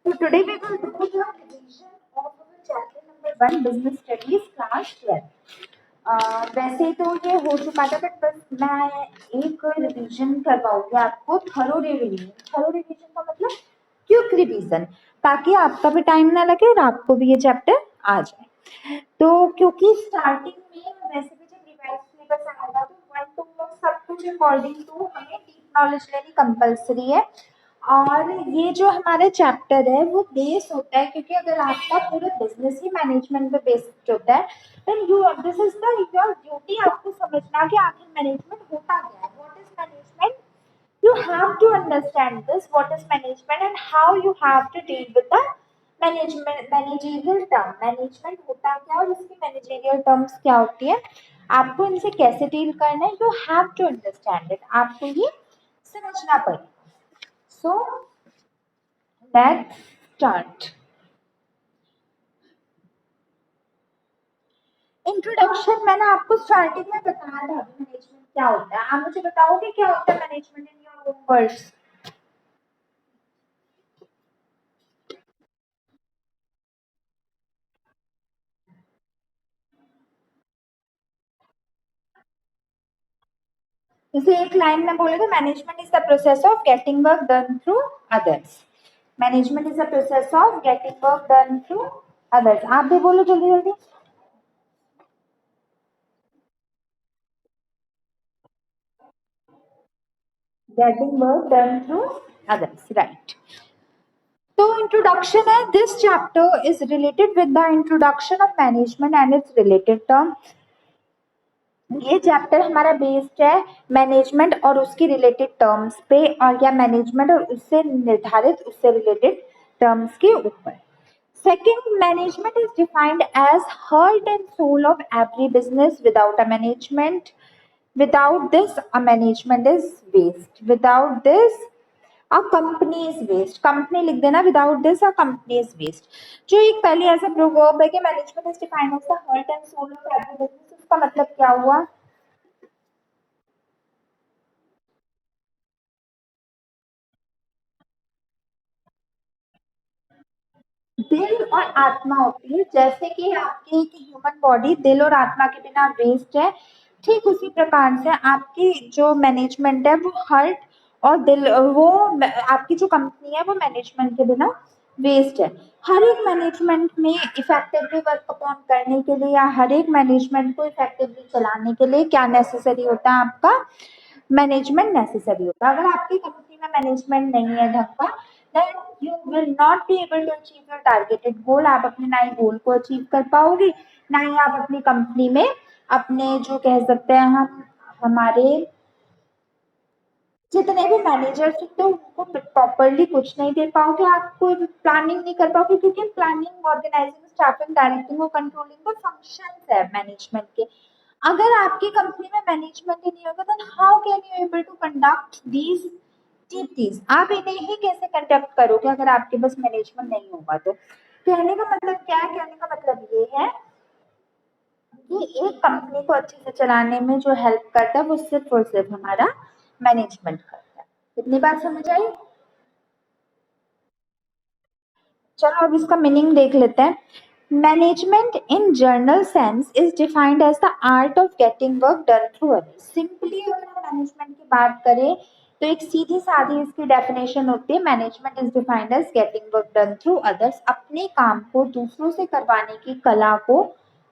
So today we will do the revision of our chapter number 1 business studies class 12. वैसे तो ये हो चुका था बट बस मैं एक रिवीजन करवाऊंगी आपको थरो रिवीजन का मतलब क्विक रिवीजन ताकि आपका भी टाइम ना लगे और आपको भी ये चैप्टर आ जाए। तो क्योंकि स्टार्टिंग में वैसे भी जब रिवाइज सिलेबस आएगा तो 1 to 4 सब कुछ अकॉर्डिंग टू हमें डीप नॉलेज लेनी कंपलसरी है। और ये जो हमारा चैप्टर है वो बेस होता है क्योंकि अगर आपका पूरा बिजनेस ही मैनेजमेंट पे बेस्ड होता है then you this is the your duty आपको समझना कि आखिर मैनेजमेंट होता क्या है, what is management. You have to understand this what is management and how you have to deal with the managerial term। Management होता क्या और उसकी मैनेजरियल टर्म्स क्या होती है, आपको इनसे कैसे डील करना है, you have to understand it, आपको ये समझना पड़ेगा। So let's start. इंट्रोडक्शन मैंने आपको स्टार्टिंग में बताया था मैनेजमेंट क्या होता है। आप मुझे बताओगे क्या होता है management in your own words. जैसे एक लाइन में बोलेगा management is the process of getting work done through others. Management is the process of getting work done through others. आप भी बोलो जल्दी जल्दी। Getting work done through others, right. तो इंट्रोडक्शन है, this chapter is related with the introduction of management and it's related term. ये chapter हमारा based है मैनेजमेंट और उसकी रिलेटेड टर्म्स पे और या मैनेजमेंट और उससे निर्धारित उससे रिलेटेड टर्म्स के ऊपर। Second, management is defined as heart and soul of every business. Without a management, without this, a management is waste. Without this, a company is waste. Company लिख देना, without this, a company is waste. जो एक पहले ऐसा proverb है कि management is defined as the heart and soul of every business, उसका मतलब क्या हुआ। दिल और आत्मा होती है, जैसे कि आपकी ह्यूमन बॉडी दिल और आत्मा के बिना वेस्ट है, ठीक उसी प्रकार से आपकी जो मैनेजमेंट है वो हार्ट और दिल, वो आपकी जो कंपनी है वो मैनेजमेंट के बिना वेस्ट है। हर एक मैनेजमेंट में इफेक्टिवली वर्क अपॉन करने के लिए या हर एक मैनेजमेंट को इफेक्टिवली चलाने के लिए क्या नेसेसरी होता है, आपका मैनेजमेंट नेसेसरी होता है। अगर आपकी कंपनी में मैनेजमेंट नहीं है ढंग का then you will not be able to achieve your targeted goal। आप अपने ना ही गोल को अचीव कर पाओगे ना ही आप अपनी कंपनी में अपने जो कह सकते हैं हम हमारे जितने भी मैनेजर्स होते हैं उनको प्रॉपरली कुछ नहीं दे पाओगे, आप कोई प्लानिंग नहीं कर पाओगे क्योंकि प्लानिंग ऑर्गेनाइजिंग स्टाफिंग डायरेक्टिंग और कंट्रोलिंग का फंक्शंस है मैनेजमेंट के। अगर आपकी कंपनी में मैनेजमेंट ही नहीं होगा then how can you able to conduct these activities. आप इन्हें ही कैसे कंडक्ट करोगे अगर आपके पास मैनेजमेंट नहीं होगा। तो कहने का मतलब क्या है, कहने का मतलब ये है कि एक कंपनी को अच्छे से चलाने में जो हेल्प करता है वो सिर्फ और सिर्फ हमारा मैनेजमेंट करता है। इतनी बात समझ आई। चलो अब इसका मीनिंग देख लेते हैं। Management in general sense is defined as the art of getting work done through others. Simply अगर हम मैनेजमेंट की बात करें तो एक सीधी सादी इसकी डेफिनेशन होती है, management is defined as getting work done through others. अपने काम को दूसरों से करवाने की कला को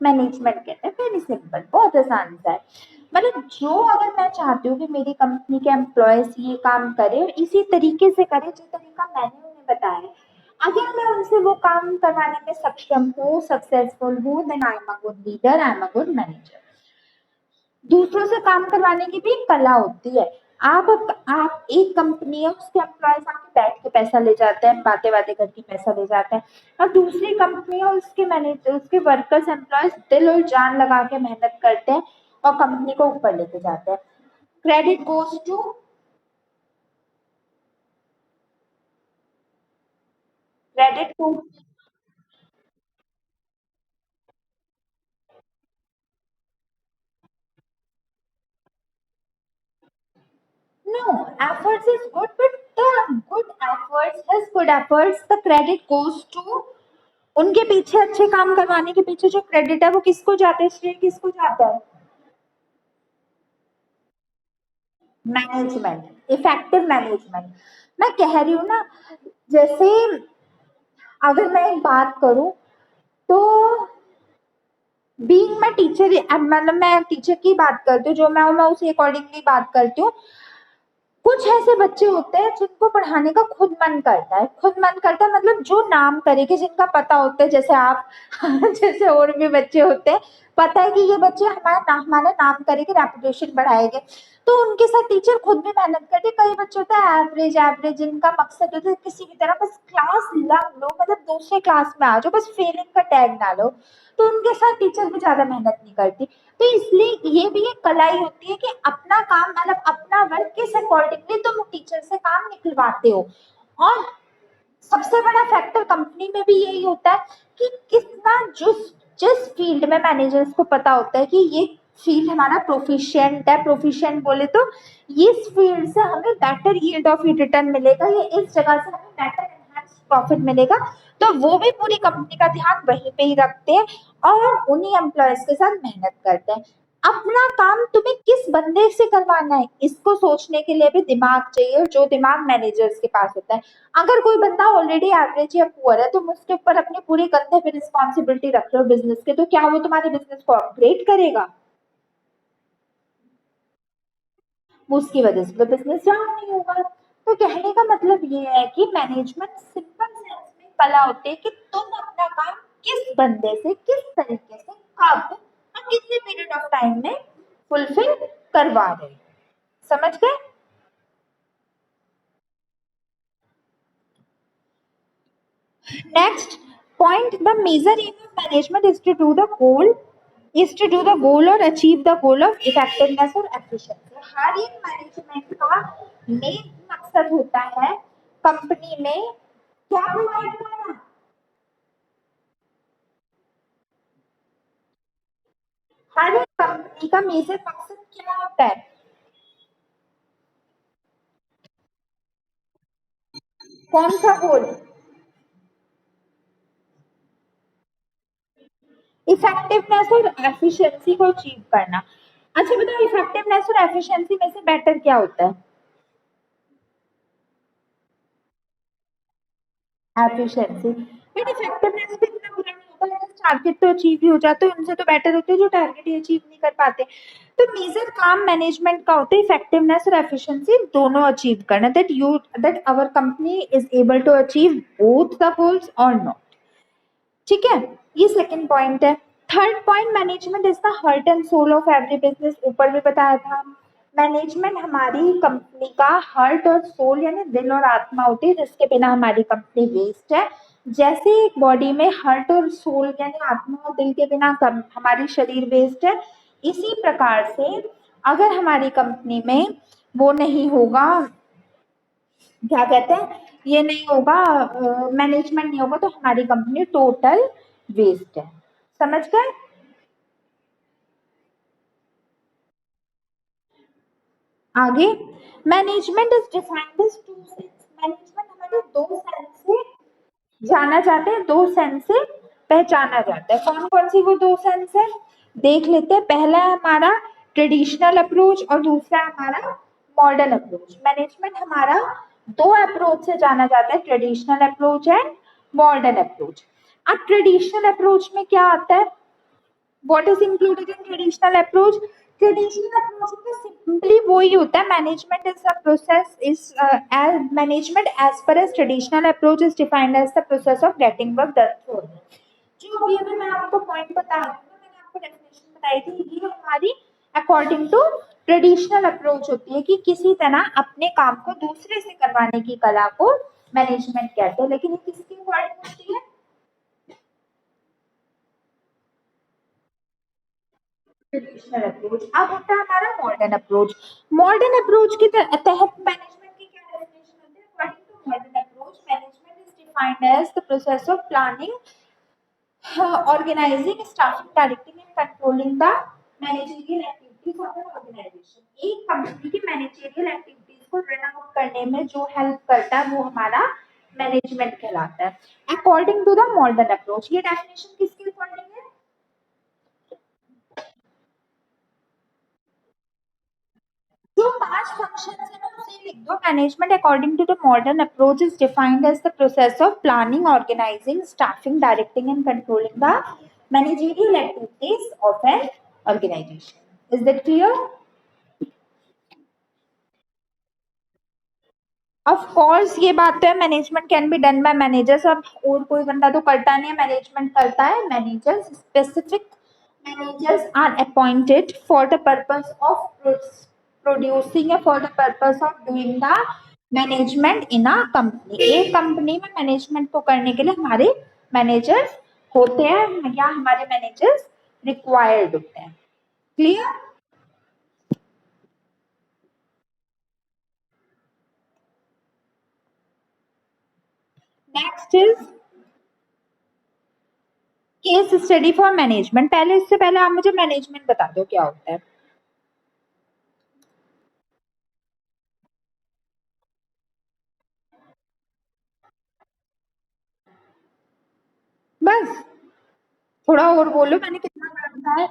मैनेजमेंट कहते हैं। वेरी सिंपल, बहुत आसान सा है। मतलब जो अगर मैं चाहती हूँ कि मेरी कंपनी के एम्प्लॉयज ये काम करें और इसी तरीके से करें जो तरीका मैंने उन्हें बताया है, अगर मैं उनसे वो काम करवाने में सक्षम हूँ, सक्सेसफुल हूँ, then I am a good leader, I am a good manager. दूसरों से काम करवाने की भी एक कला होती है। आप एक कंपनी है उसके एम्प्लॉयज आके बैठ के पैसा ले जाते हैं, बातें बातें करके पैसा ले जाते हैं, और दूसरी कंपनी है उसके मैनेजर उसके वर्कर्स एम्प्लॉयज दिल और जान लगा के मेहनत करते हैं और कंपनी को ऊपर लेके जाते हैं। Credit goes to credit No, efforts is good, but the good efforts, his good efforts, the credit goes to, उनके पीछे अच्छे काम करवाने के पीछे जो क्रेडिट है वो किसको जाता है, श्रेय किसको जाता है? Management, effective management. मैं कह रही हूँ ना, जैसे अगर मैं एक बात करूं तो बीइंग मैं टीचर, मतलब मैं टीचर की बात करती हूँ, जो मैं उसी अकॉर्डिंगली बात करती हूँ। कुछ ऐसे बच्चे होते हैं जिनको पढ़ाने का खुद मन करता है, खुद मन करता है मतलब जो नाम करेंगे, जिनका पता होता है, जैसे आप जैसे और भी बच्चे होते हैं, पता है कि ये बच्चे हमारा नाम करेंगे, रेपुटेशन बढ़ाएंगे, तो उनके साथ टीचर खुद भी मेहनत करते। कई बच्चे होते हैं एवरेज एवरेज, जिनका मकसद होता है किसी भी तरह बस क्लास लग लो, मतलब दूसरे क्लास में आ जाओ, बस फेलिंग का टैग ना लो, तो उनके साथ टीचर भी ज्यादा मेहनत नहीं करती। तो इसलिए ये भी एक कलाई होती है कि अपना काम, मतलब अपना वर्क किस अकॉर्डिंगली तुम टीचर से काम निकलवाते हो। और सबसे बड़ा फैक्टर कंपनी में भी यही होता है कि कितना जिस जिस फील्ड में मैनेजर्स को पता होता है कि ये फील्ड हमारा प्रोफिशिएंट है, प्रोफिशिएंट बोले तो इस फील्ड से हमें बेटर यील्ड ऑफ रिटर्न मिलेगा, ये इस जगह से हमें बेटर एनहांस प्रॉफिट मिलेगा, तो वो भी पूरी कंपनी का ध्यान वहीं पे ही रखते हैं और उन्हीं एम्प्लॉयज के साथ मेहनत करते हैं। अपना काम तुम्हें किस बंदे से करवाना है, इसको सोचने के लिए भी दिमाग चाहिए, जो दिमाग मैनेजर्स के पास होता है। अगर कोई बंदा ऑलरेडी एवरेज या पुअर है, तुम उसके ऊपर अपनी पूरी कंधे पे रिस्पॉन्सिबिलिटी रख रहे हो बिजनेस के, तो क्या वो तुम्हारे बिजनेस को अपग्रेड करेगा? वो उसकी वजह से तो बिजनेस डाउन नहीं होगा। तो कहने का मतलब ये है कि मैनेजमेंट सिंपल सेंस में कला होती है कि तुम अपना काम किस बंदे से, किस तरीके से, कब और कितने पीरियड ऑफ टाइम में फुलफिल करवा रहे हो। समझ गए? Next point, the major aim of management is to do the goal, or achieve the goal of effectiveness और efficiency। हर एक मैनेजमेंट का मेन मकसद होता है कंपनी में क्या प्रोवाइड करना। हर एक कंपनी का मेजर मकसद क्या होता है? कौन सा गोल? इफेक्टिवनेस और एफिशिएंसी को अचीव करना। अच्छा बताओ, इफेक्टिवनेस और एफिशिएंसी में से बेटर क्या होता है? एफिशिएंसी। बट इफेक्टिवनेस भी इतना बुरा नहीं होता है, टारगेट तो अचीव ही हो जाते हैं, उनसे तो बेटर होते हैं जो टारगेट ही अचीव नहीं कर पाते। तो मेजर काम मैनेजमेंट का होता है इफेक्टिवनेस और एफिशिएंसी दोनों अचीव करना, that our company is able to achieve both the goals और नॉट। ठीक है, ये सेकंड पॉइंट है। Third point, management is the heart and soul of every business. ऊपर भी बताया था, मैनेजमेंट हमारी कंपनी का हार्ट और सोल यानी दिल और आत्मा होती है, जिसके बिना हमारी कंपनी वेस्ट है। जैसे एक बॉडी में हार्ट और सोल यानी आत्मा और दिल के बिना हमारी शरीर वेस्ट है, इसी प्रकार से अगर हमारी कंपनी में वो नहीं होगा, क्या कहते हैं, ये नहीं होगा, मैनेजमेंट नहीं होगा, तो हमारी कंपनी टोटल वेस्ट है। समझ गए? आगे, management is defined as two sense. Management हमारे दो सेंस से जाना जाता है, दो सेंस से पहचाना जाता है। कौन कौन सी वो दो सेंस है, देख लेते हैं। पहला है हमारा ट्रेडिशनल अप्रोच और दूसरा है हमारा मॉडर्न अप्रोच। मैनेजमेंट हमारा दो अप्रोच से जाना जाता है, traditional approach and modern approach. अब ट्रेडिशनल अप्रोच में क्या आता है, what is included in traditional approach? Traditional approach में simply वही होता है, management is a process is as management as per as traditional approach is defined as the process of getting work done through। जो भी अभी मैं आपको point बता रही हूँ, मैंने आपको डेफिनेशन बताई थी, ये हमारी अकॉर्डिंग टू ट्रेडिशनल अप्रोच होती है कि किसी तरह अपने काम को दूसरे से करवाने की कला को मैनेजमेंट कहते हैं। लेकिन ये किसकी अकॉर्डिंग होती है? Traditional approach. अब होता है हमारा मॉडर्न अप्रोच। मॉडर्न अप्रोच के तहत मैनेजमेंट की क्या डेफिनेशन होती है? According to modern approach, management is defined as the process of planning, organising, staffing, directing and controlling the managerial activities of an organisation. एक कंपनी की मैनेजरियल एक्टिविटीज को run out करने में जो हेल्प करता है वो हमारा मैनेजमेंट कहलाता है। According to the modern approach, ये डेफिनेशन किसके अकॉर्डिंग है? जो 5 functions है ना उसे लिख दो। Management according to the modern approach is defined as the process of planning, organising, staffing, directing and controlling the managerial activities of an organization. Is that clear? Of course ये बात तो है, management can be done by managers. अब और कोई बंदा तो करता नहीं है, मैनेजमेंट करता है। Managers, specific managers are appointed for the purpose of producing या for the purpose of doing the management in a company. एक कंपनी में मैनेजमेंट को करने के लिए हमारे मैनेजर्स होते हैं या हमारे मैनेजर्स रिक्वायर्ड होते हैं। Clear? Next is case study for management. पहले इससे पहले आप मुझे मैनेजमेंट बता दो क्या होता है। बस थोड़ा और बोलो, मैंने कितना पढ़ा है।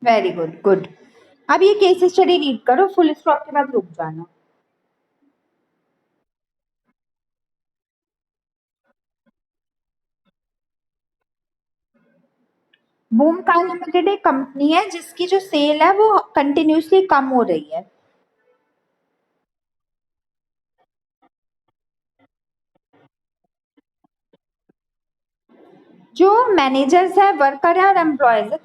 Very good, good. अब ये केस स्टडी रीड करो, फुल स्टॉप के बाद रुक जाना। बूम कार लिमिटेड एक कंपनी है जिसकी जो सेल है वो कंटिन्यूसली कम हो रही है। जो मैनेजर्स है, वर्कर है और एम्प्लॉयज है,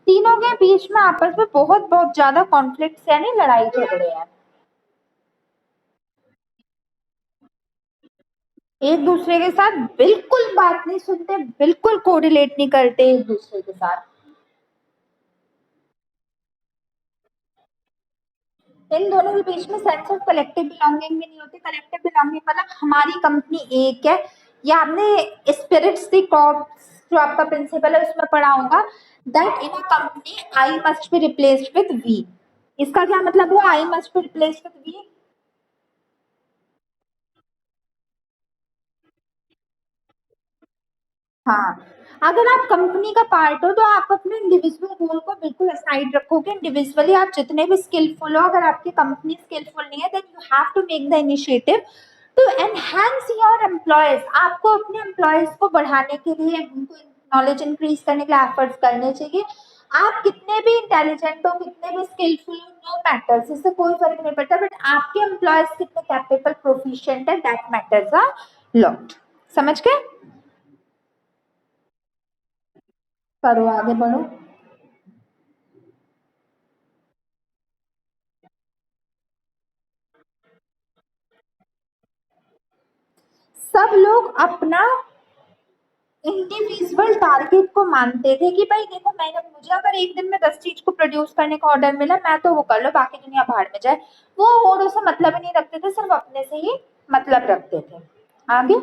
तीनों के बीच में आपस में बहुत बहुत ज्यादा कॉन्फ्लिक्ट यानी लड़ाई झगड़े हैं। एक दूसरे के साथ बिल्कुल बात नहीं सुनते, बिल्कुल कोरिलेट नहीं करते एक दूसरे के साथ। इन दोनों के बीच में सेंस ऑफ कलेक्टिव बिलोंगिंग भी नहीं होती। कलेक्टिव बिलोंगिंग मतलब हमारी कंपनी एक है, या आपने स्पिरिट्स दी कॉर्प्स जो आपका प्रिंसिपल है उसमें पढ़ा होगा, that in a company I must be replaced with we. इसका क्या मतलब हुआ, I must be replaced with we? हाँ, अगर आप कंपनी का पार्ट हो तो आप अपने इंडिविजुअल गोल को बिल्कुल असाइड रखोगे। इंडिविजुअली आप जितने भी स्किलफुल हो, अगर आपकी कंपनी स्किलफुल नहीं है then you have to make the initiative to enhance your employees. आपको अपने एम्प्लॉयज को बढ़ाने के लिए, उनको नॉलेज इंक्रीज करने के लिए एफर्ट्स करने चाहिए। आप कितने भी इंटेलिजेंट हो, कितने भी स्किलफुल हो, नो मैटर्स, इससे कोई फर्क नहीं पड़ता, बट आपके एम्प्लॉयज कितने कैपेबल प्रोफिशिएंट है, दैट मैटर्स अ लॉट। समझ गए? करो, आगे बढ़ो। सब लोग अपना इंडिविजुअल टारगेट को मानते थे कि भाई देखो, मैंने, मुझे अगर एक दिन में 10 चीज को प्रोड्यूस करने का ऑर्डर मिला, मैं तो वो कर लो, बाकी दुनिया भाड़ में जाए। वो औरों से मतलब ही नहीं रखते थे, सिर्फ अपने से ही मतलब रखते थे। आगे